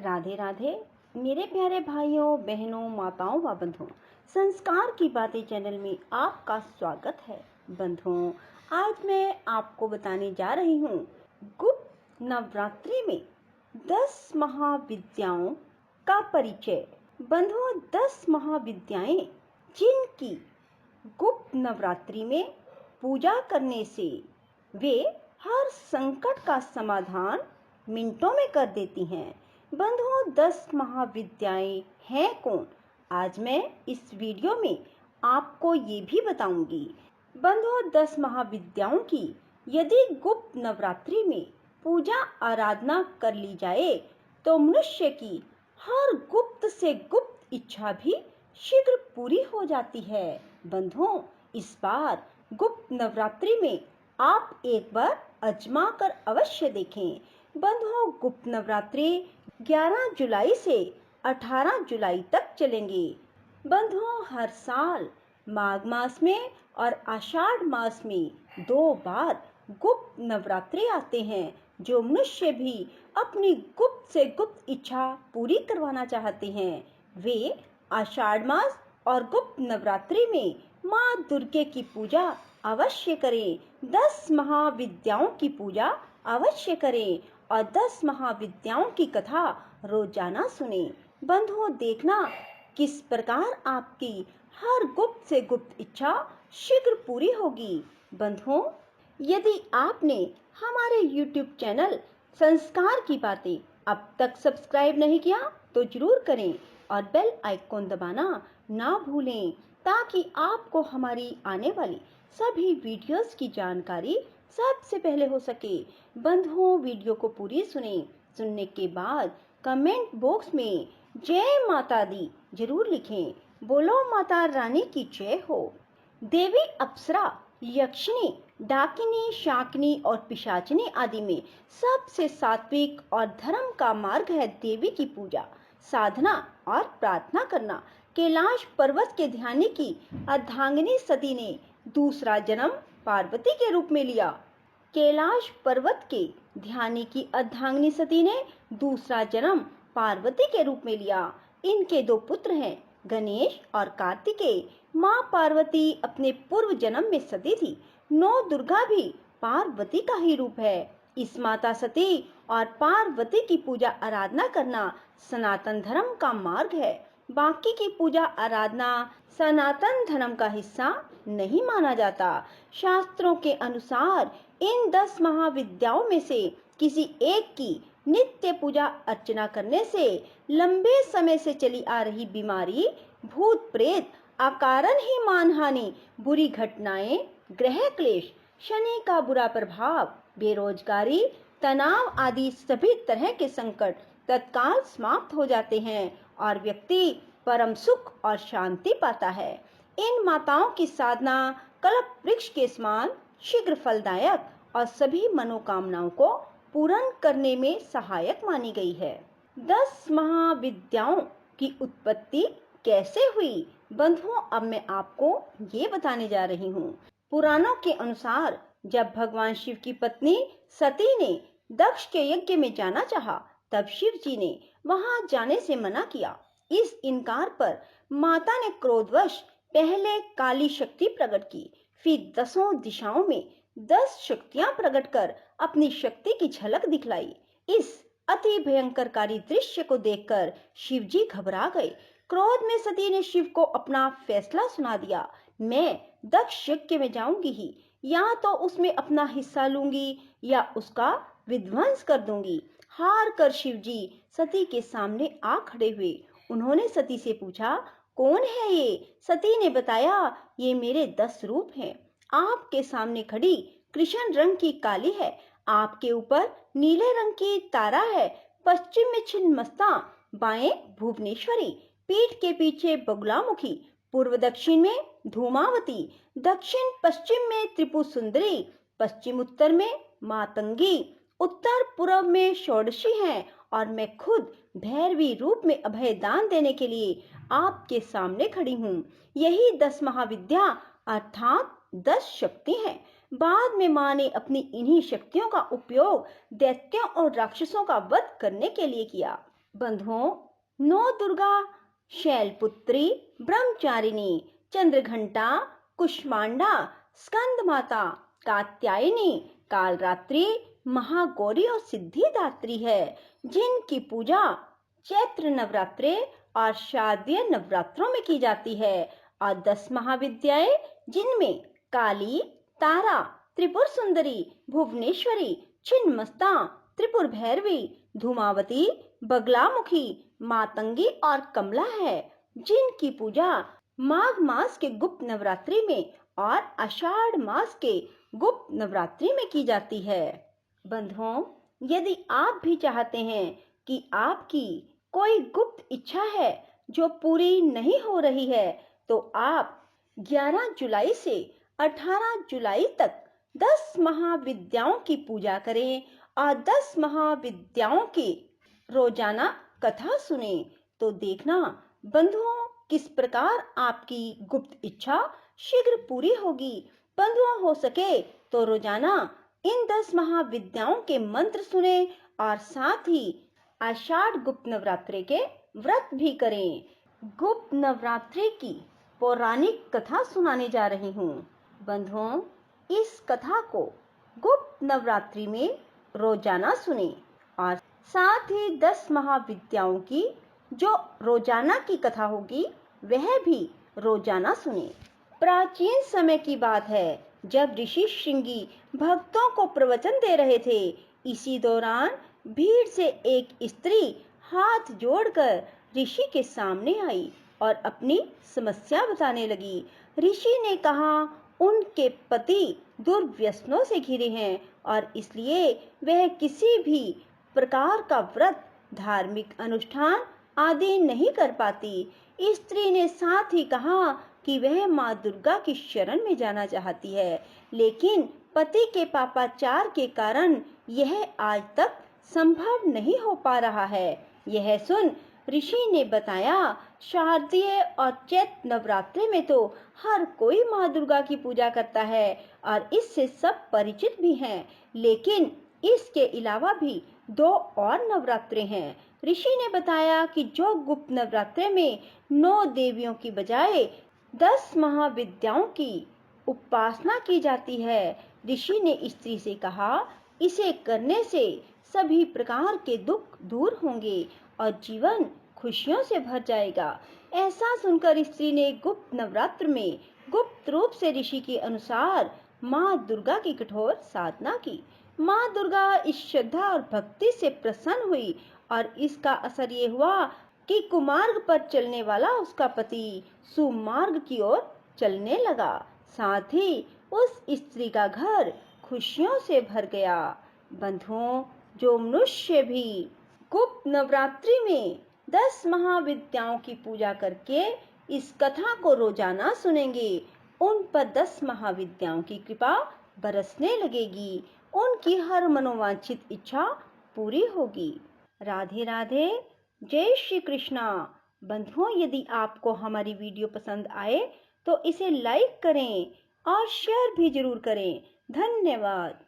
राधे राधे मेरे प्यारे भाइयों बहनों माताओं व बंधुओं, संस्कार की बातें चैनल में आपका स्वागत है। बंधुओं, आज मैं आपको बताने जा रही हूँ गुप्त नवरात्रि में 10 महाविद्याओं का परिचय। बंधुओं, 10 महाविद्याएं जिनकी गुप्त नवरात्रि में पूजा करने से वे हर संकट का समाधान मिनटों में कर देती हैं। बंधुओं, 10 महाविद्याएं हैं कौन? आज मैं इस वीडियो में आपको ये भी बताऊंगी। बंधुओं, 10 महाविद्याओं की यदि गुप्त नवरात्रि में पूजा आराधना कर ली जाए तो मनुष्य की हर गुप्त से गुप्त इच्छा भी शीघ्र पूरी हो जाती है। बंधुओं, इस बार गुप्त नवरात्रि में आप एक बार आजमा कर अवश्य देखें। बंधुओं, गुप्त नवरात्रि 11 जुलाई से 18 जुलाई तक चलेंगे। बंधुओं, हर साल माघ मास में और आषाढ़ मास में 2 बार गुप्त नवरात्रि आते हैं। जो मनुष्य भी अपनी गुप्त से गुप्त इच्छा पूरी करवाना चाहते हैं वे आषाढ़ मास और गुप्त नवरात्रि में माँ दुर्गे की पूजा अवश्य करें। 10 महाविद्याओं की पूजा अवश्य करें और 10 महाविद्याओं की कथा रोजाना सुने। बंधुओं, देखना किस प्रकार आपकी हर गुप्त से गुप्त इच्छा शीघ्र पूरी होगी। बंधुओं, यदि आपने हमारे YouTube चैनल संस्कार की बातें अब तक सब्सक्राइब नहीं किया तो जरूर करें और बेल आइकॉन दबाना ना भूलें ताकि आपको हमारी आने वाली सभी वीडियोस की जानकारी सबसे पहले हो सके। बंधुओं, वीडियो को पूरी सुने। सुनने के बाद कमेंट बॉक्स में जय माता दी जरूर लिखें। बोलो माता रानी की जय हो। देवी अप्सरा, यक्षिणी, डाकिनी, शाकिनी और पिशाचिनी आदि में सबसे सात्विक और धर्म का मार्ग है देवी की पूजा, साधना और प्रार्थना करना। कैलाश पर्वत के ध्यानी की अर्धांगिनी सती ने दूसरा जन्म पार्वती के रूप में लिया। कैलाश पर्वत के ध्यानी की अर्धांगिनी सती ने दूसरा जन्म पार्वती के रूप में लिया। इनके 2 पुत्र हैं, गणेश और कार्तिकेय। माँ पार्वती अपने पूर्व जन्म में सती थी। 9 दुर्गा भी पार्वती का ही रूप है। इस माता सती और पार्वती की पूजा आराधना करना सनातन धर्म का मार्ग है। बाकी की पूजा आराधना सनातन धर्म का हिस्सा नहीं माना जाता। शास्त्रों के अनुसार इन 10 महाविद्याओं में से किसी एक की नित्य पूजा अर्चना करने से लंबे समय से चली आ रही बीमारी, भूत प्रेत, अकारण ही मानहानि, बुरी घटनाएं, ग्रह क्लेश, शनि का बुरा प्रभाव, बेरोजगारी, तनाव आदि सभी तरह के संकट तत्काल समाप्त हो जाते हैं और व्यक्ति परम सुख और शांति पाता है। इन माताओं की साधना कल्प वृक्ष के समान शीघ्र फलदायक और सभी मनोकामनाओं को पूर्ण करने में सहायक मानी गई है। 10 महाविद्याओं की उत्पत्ति कैसे हुई? बंधुओं, अब मैं आपको ये बताने जा रही हूँ। पुराणों के अनुसार जब भगवान शिव की पत्नी सती ने दक्ष के यज्ञ में जाना चाहा तब शिव जी ने वहां जाने से मना किया। इस इनकार पर माता ने क्रोधवश पहले काली शक्ति प्रकट की, फिर 10 दिशाओं में 10 शक्तियां प्रकट कर अपनी शक्ति की झलक दिखलाई। इस अति भयंकरकारी दृश्य को देखकर शिव जी घबरा गए। क्रोध में सती ने शिव को अपना फैसला सुना दिया। मैं दक्ष यज्ञ में जाऊंगी ही, या तो उसमें अपना हिस्सा लूंगी या उसका विध्वंस कर दूंगी। हार कर शिव जी सती के सामने आ खड़े हुए। उन्होंने सती से पूछा, कौन है ये? सती ने बताया, ये मेरे 10 रूप हैं। आपके सामने खड़ी कृष्ण रंग की काली है, आपके ऊपर नीले रंग की तारा है, पश्चिम में छिन्नमस्ता, बाएं भुवनेश्वरी, पीठ के पीछे बगुलामुखी, पूर्व दक्षिण में धूमावती, दक्षिण पश्चिम में त्रिपुर सुंदरी, पश्चिम उत्तर में मातंगी, उत्तर पूर्व में षोडशी हैं और मैं खुद भैरवी रूप में अभय दान देने के लिए आपके सामने खड़ी हूँ। यही 10 महाविद्या अर्थात 10 शक्ति हैं। बाद में माँ ने अपनी इन्हीं शक्तियों का उपयोग दैत्यों और राक्षसों का वध करने के लिए किया। बंधुओं, नौ दुर्गा शैलपुत्री, ब्रह्मचारिणी, चंद्रघंटा, कुष्मांडा, स्कंद माता, कात्यायनी, कालरात्रि, महागौरी और सिद्धिदात्री है, जिनकी पूजा चैत्र नवरात्रे और शारदीय नवरात्रों में की जाती है। और 10 महाविद्याएं, जिनमें काली, तारा, त्रिपुर सुंदरी, भुवनेश्वरी, छिन्नमस्ता, त्रिपुर भैरवी, धूमावती, बगलामुखी, मातंगी और कमला है, जिनकी पूजा माघ मास के गुप्त नवरात्रि में और आषाढ़ मास के गुप्त नवरात्रि में की जाती है। बंधुओं, यदि आप भी चाहते हैं कि आपकी कोई गुप्त इच्छा है जो पूरी नहीं हो रही है, तो आप 11 जुलाई से 18 जुलाई तक 10 महाविद्याओं की पूजा करें और 10 महाविद्याओं की रोजाना कथा सुने, तो देखना बंधुओं किस प्रकार आपकी गुप्त इच्छा शीघ्र पूरी होगी। बंधुओं, हो सके तो रोजाना इन 10 महाविद्याओं के मंत्र सुने और साथ ही आषाढ़ गुप्त नवरात्रि के व्रत भी करें। गुप्त नवरात्रि की पौराणिक कथा सुनाने जा रही हूँ। बंधुओं, इस कथा को गुप्त नवरात्रि में रोजाना सुने और साथ ही 10 महाविद्याओं की जो रोजाना की कथा होगी वह भी रोजाना सुने। प्राचीन समय की बात है, जब ऋषि श्रृंगी भक्तों को प्रवचन दे रहे थे। इसी दौरान भीड़ से एक स्त्री हाथ जोड़कर ऋषि के सामने आई और अपनी समस्या बताने लगी। ऋषि ने कहा उनके पति दुर्व्यसनों से घिरे हैं और इसलिए वह किसी भी प्रकार का व्रत, धार्मिक अनुष्ठान आदि नहीं कर पाती। स्त्री ने साथ ही कहा कि वह माँ दुर्गा की शरण में जाना चाहती है, लेकिन पति के पापाचार के कारण यह आज तक संभव नहीं हो पा रहा है। यह सुन ऋषि ने बताया, शारदीय और चैत्र नवरात्रि में तो हर कोई माँ दुर्गा की पूजा करता है और इससे सब परिचित भी हैं, लेकिन इसके अलावा भी 2 और नवरात्रे हैं। ऋषि ने बताया कि जो गुप्त नवरात्रे में 9 देवियों की बजाय 10 महाविद्याओं की उपासना की जाती है। ऋषि ने स्त्री से कहा, इसे करने से सभी प्रकार के दुख दूर होंगे और जीवन खुशियों से भर जाएगा। ऐसा सुनकर स्त्री ने गुप्त नवरात्र में गुप्त रूप से ऋषि के अनुसार माँ दुर्गा की कठोर साधना की। माँ दुर्गा इस श्रद्धा और भक्ति से प्रसन्न हुई और इसका असर ये हुआ कि कुमार्ग पर चलने वाला उसका पति सुमार्ग की ओर चलने लगा। साथ ही उस स्त्री का घर खुशियों से भर गया। बंधुओं, जो मनुष्य भी गुप्त नवरात्रि में 10 महाविद्याओं की पूजा करके इस कथा को रोजाना सुनेंगे, उन पर 10 महाविद्याओं की कृपा बरसने लगेगी। उनकी हर मनोवांछित इच्छा पूरी होगी। राधे राधे, जय श्री कृष्णा। बंधुओं, यदि आपको हमारी वीडियो पसंद आए तो इसे लाइक करें और शेयर भी जरूर करें। धन्यवाद।